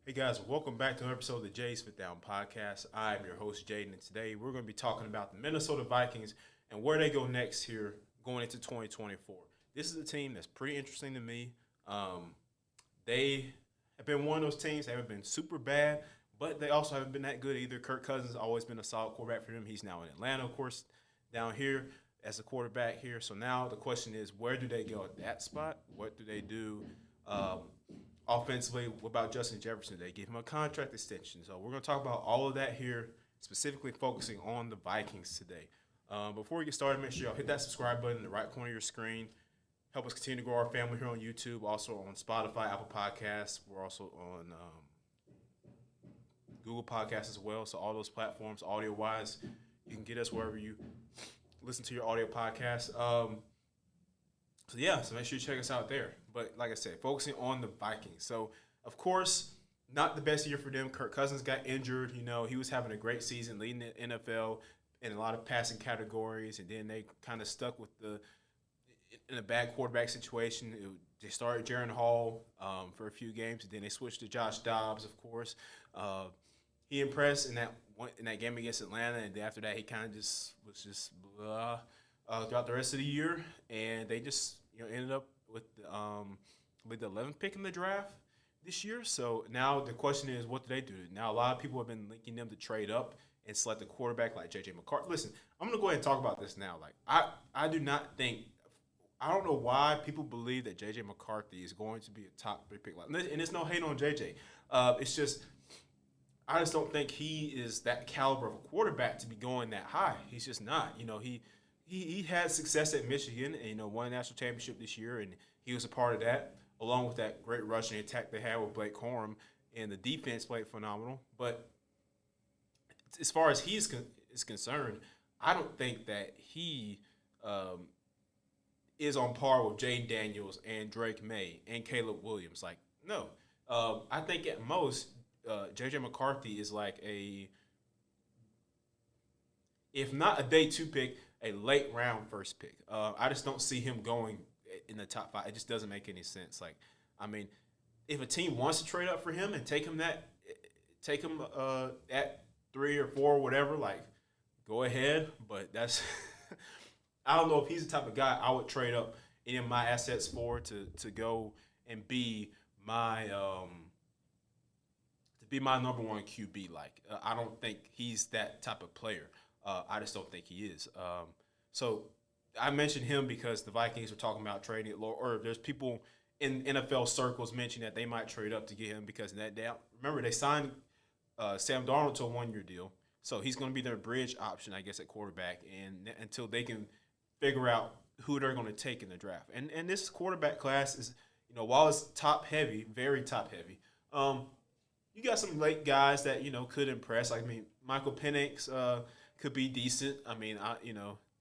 Hey guys, welcome back to another episode of the Jay's Fit Down Podcast. I'm your host Jaden, and today we're going to be talking about the Minnesota Vikings and where they go next here going into 2024. This is a team that's pretty interesting to me. They have been one of those teams that haven't been super bad, but they also haven't been that good either. Kirk Cousins has always been a solid quarterback for them. He's now in Atlanta, of course, down here as a quarterback here. So now the question is, where do they go at that spot? What do they do? Offensively, what about Justin Jefferson? They give him a contract extension. So we're going to talk about all of that here, specifically focusing on the Vikings today. Before we get started, make sure y'all hit that subscribe button in the right corner of your screen. Help us continue to grow our family here on YouTube, also on Spotify, Apple Podcasts. We're also on Google Podcasts as well. So all those platforms, audio-wise, you can get us wherever you listen to your audio podcast. So make sure you check us out there. But like I said, focusing on the Vikings. So, of course, not the best year for them. Kirk Cousins got injured. He was having a great season, leading the NFL in a lot of passing categories. And then they kind of stuck with in a bad quarterback situation. They started Jaron Hall for a few games, and then they switched to Josh Dobbs, of course. He impressed in that game against Atlanta, and then after that, he kind of was blah throughout the rest of the year. And they just ended up with the 11th pick in the draft this year. So now the question is, what do they do? Now a lot of people have been linking them to trade up and select a quarterback like J.J. McCarthy. Listen, I'm going to go ahead and talk about this now. Like I do not think – I don't know why people believe that J.J. McCarthy is going to be a top 3 pick. And it's no hate on J.J. It's just – I just don't think he is that caliber of a quarterback to be going that high. He's just not. He had success at Michigan and, won a national championship this year, and he was a part of that, along with that great rushing attack they had with Blake Corum, and the defense played phenomenal. But as far as is concerned, I don't think that he is on par with Jane Daniels and Drake May and Caleb Williams. Like, no. I think at most, J.J. McCarthy is like if not a day 2 pick, a late round first pick. I just don't see him going in the top 5. It just doesn't make any sense. Like, I mean, if a team wants to trade up for him and take him at 3 or 4, whatever, like, go ahead. But that's I don't know if he's the type of guy I would trade up any of my assets for to go and be my number 1 QB. Like, I don't think he's that type of player. I just don't think he is. So I mentioned him because the Vikings are talking about trading it low, or there's people in NFL circles mentioning that they might trade up to get him because remember they signed Sam Darnold to a 1-year deal, so he's going to be their bridge option, I guess, at quarterback, and until they can figure out who they're going to take in the draft. And this quarterback class is, while it's top heavy, very top heavy. You got some late guys that could impress. Like, I mean, Michael Penix could be decent. I mean,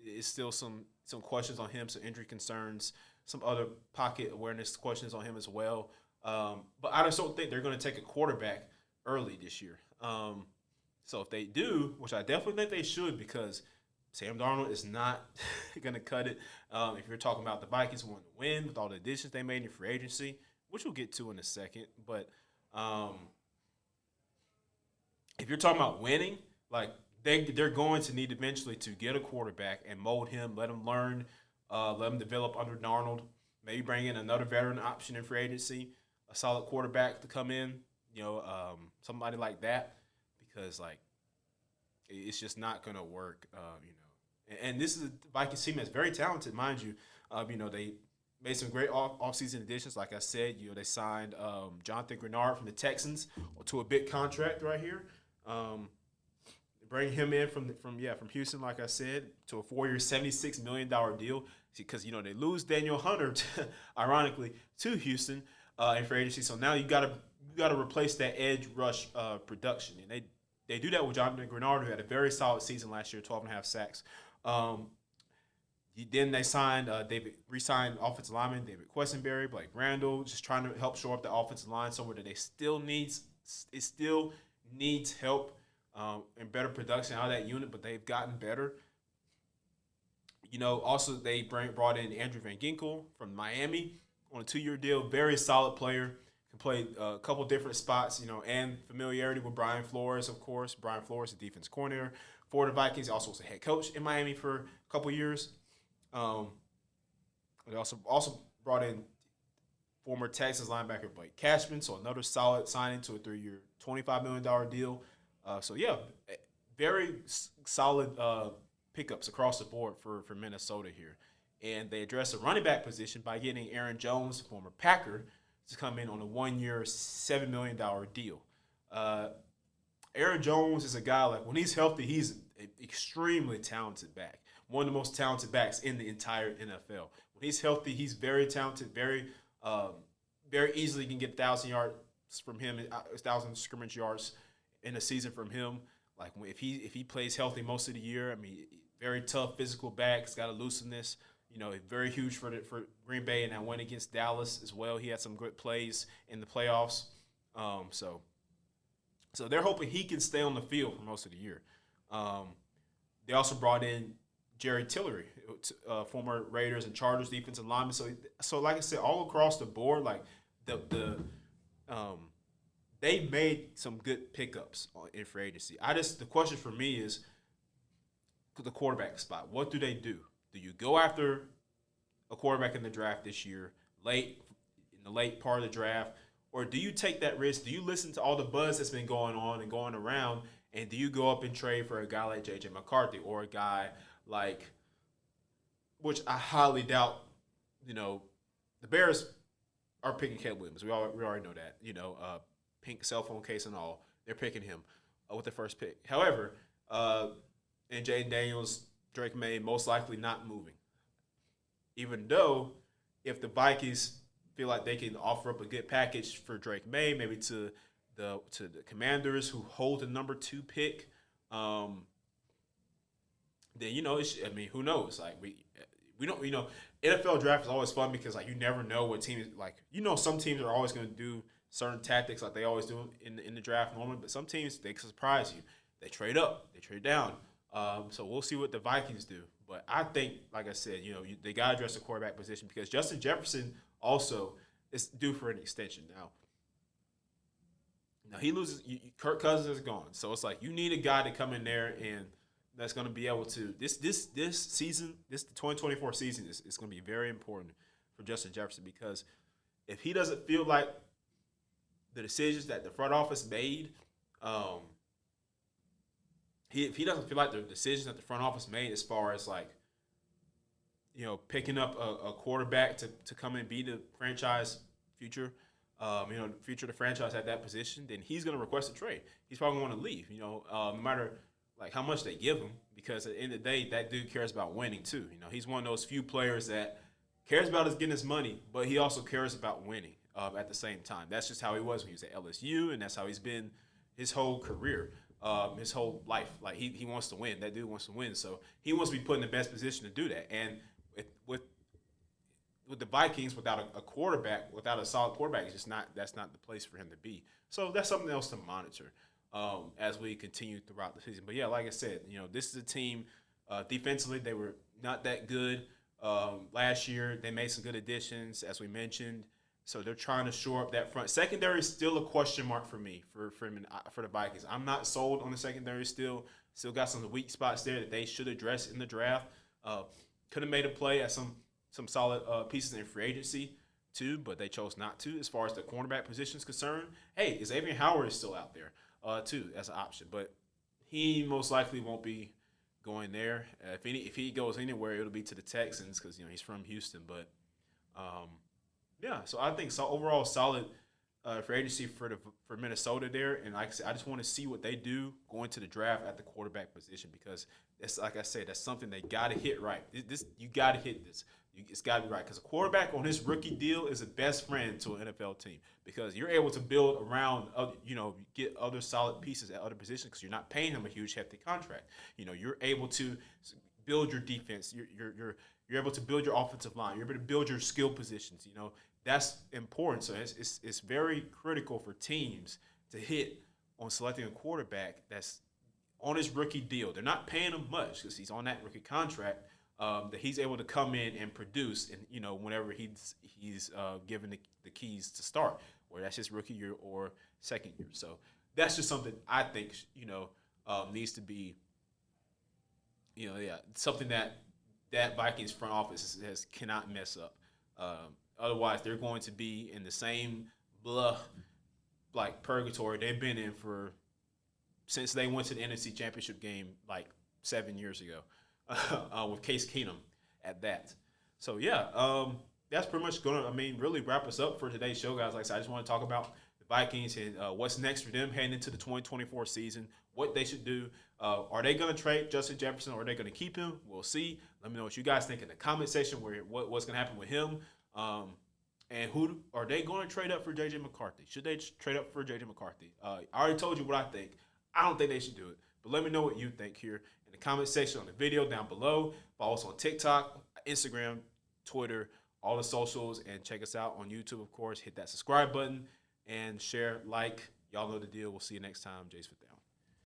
it's still some questions on him, some injury concerns, some other pocket awareness questions on him as well. But I just don't think they're going to take a quarterback early this year. So if they do, which I definitely think they should, because Sam Darnold is not going to cut it. If you're talking about the Vikings wanting to win with all the additions they made in free agency, which we'll get to in a second. But if you're talking about winning, like, they're going to need eventually to get a quarterback and mold him, let him learn, let him develop under Darnold, maybe bring in another veteran option in free agency, a solid quarterback to come in, somebody like that, because, like, it's just not going to work, And this is a Vikings team that's very talented, mind you. They made some great offseason additions. Like I said, they signed Jonathan Grenard from the Texans to a big contract right here. Bring him in from Houston, like I said, to a 4-year, $76 million deal, because they lose Daniel Hunter, ironically, to Houston in free agency. So now you got to replace that edge rush production, and they do that with Jonathan Grenard, who had a very solid season last year, 12.5 sacks. Then they re-signed offensive lineman David Quessenberry, Blake Randall, just trying to help shore up the offensive line somewhere that it still needs help. And better production out of that unit, but they've gotten better. Also they brought in Andrew Van Ginkel from Miami on a 2-year deal. Very solid player. can play a couple different spots, you know, and familiarity with Brian Flores, of course. Brian Flores, the defense coordinator for the Vikings, also was a head coach in Miami for a couple years. Um, they also brought in former Texas linebacker Blake Cashman, so another solid signing to a 3-year, $25 million deal. So yeah, very solid pickups across the board for Minnesota here. And they addressed the running back position by getting Aaron Jones, former Packer, to come in on a 1-year, $7 million deal. Aaron Jones is a guy, like, when he's healthy, he's an extremely talented back. One of the most talented backs in the entire NFL. When he's healthy, he's very talented, very easily can get 1,000 yards from him, 1,000 scrimmage yards in a season from him. Like, if he plays healthy most of the year, I mean, very tough physical back. He's got elusiveness. You know, very huge for Green Bay, and that win against Dallas as well. He had some good plays in the playoffs. So they're hoping he can stay on the field for most of the year. They also brought in Jerry Tillery, former Raiders and Chargers defensive lineman. So like I said, all across the board, like they made some good pickups in free agency. The question for me is the quarterback spot. What do they do? Do you go after a quarterback in the draft this year, in the late part of the draft, or do you take that risk? Do you listen to all the buzz that's been going on and going around, and do you go up and trade for a guy like J.J. McCarthy or a guy like, which I highly doubt, you know, the Bears are picking Caleb Williams. We already know that, you know, pink cell phone case and all. They're picking him with the first pick. However, and Jaden Daniels, Drake May, most likely not moving. Even though if the Vikings feel like they can offer up a good package for Drake May, maybe to the Commanders who hold the number 2 pick, then, you know, I mean, who knows? Like, we don't, you know, NFL draft is always fun because, like, you never know what team is, like, you know, some teams are always going to do certain tactics like they always do in the draft normally, but some teams, they can surprise you. They trade up, they trade down. So we'll see what the Vikings do. But I think, like I said, you know, they got to address the quarterback position because Justin Jefferson also is due for an extension. Now he loses. Kirk Cousins is gone, so it's like you need a guy to come in there and that's going to be able to this season, the 2024 season is going to be very important for Justin Jefferson because if he doesn't feel like the decisions that the front office made, if he doesn't feel like the decisions that the front office made as far as, like, you know, picking up a quarterback to come and be the franchise future, you know, future of the franchise at that position, then he's going to request a trade. He's probably going to leave, you know, no matter, like, how much they give him, because at the end of the day, that dude cares about winning too. You know, he's one of those few players that cares about getting his money, but he also cares about winning at the same time. That's just how he was when he was at LSU, and that's how he's been his whole career, his whole life. Like, he wants to win. That dude wants to win, so he wants to be put in the best position to do that. And with the Vikings, without a quarterback, without a solid quarterback, that's not the place for him to be. So that's something else to monitor as we continue throughout the season. But yeah, like I said, you know, this is a team defensively, they were not that good last year. They made some good additions, as we mentioned. So they're trying to shore up that front. Secondary is still a question mark for me for the Vikings. I'm not sold on the secondary still. Still got some weak spots there that they should address in the draft. Could have made a play at some solid pieces in free agency too, but they chose not to. As far as the cornerback position is concerned, hey, Xavier Howard is still out there too as an option, but he most likely won't be going there. If he goes anywhere, it'll be to the Texans because, you know, he's from Houston. But yeah, so I think overall solid free agency for Minnesota there. And like I said, I just want to see what they do going to the draft at the quarterback position because it's, like I said, that's something they got to hit right. You got to hit this. It's got to be right because a quarterback on his rookie deal is a best friend to an NFL team because you're able to build around, you know, get other solid pieces at other positions because you're not paying him a huge hefty contract. You know, you're able to build your defense. You're able to build your offensive line. You're able to build your skill positions. You know, that's important. So it's very critical for teams to hit on selecting a quarterback that's on his rookie deal. They're not paying him much because he's on that rookie contract. That he's able to come in and produce, and, you know, whenever he's given the keys to start, whether that's his rookie year or second year. So that's just something I think needs to be something that Vikings front office cannot mess up. Otherwise, they're going to be in the same like purgatory they've been in since they went to the NFC Championship game like 7 years ago with Case Keenum at that. So that's pretty much gonna really wrap us up for today's show, guys. Like I said, I just want to talk about the Vikings and what's next for them heading into the 2024 season, what they should do. Are they going to trade Justin Jefferson or are they going to keep him? We'll see. Let me know what you guys think in the comment section what's going to happen with him. And who are they going to trade up for J.J. McCarthy? Should they trade up for J.J. McCarthy? I already told you what I think. I don't think they should do it. But let me know what you think here in the comment section on the video down below. Follow us on TikTok, Instagram, Twitter, all the socials, and check us out on YouTube, of course. Hit that subscribe button and share, like. Y'all know the deal. We'll see you next time. Jace with them.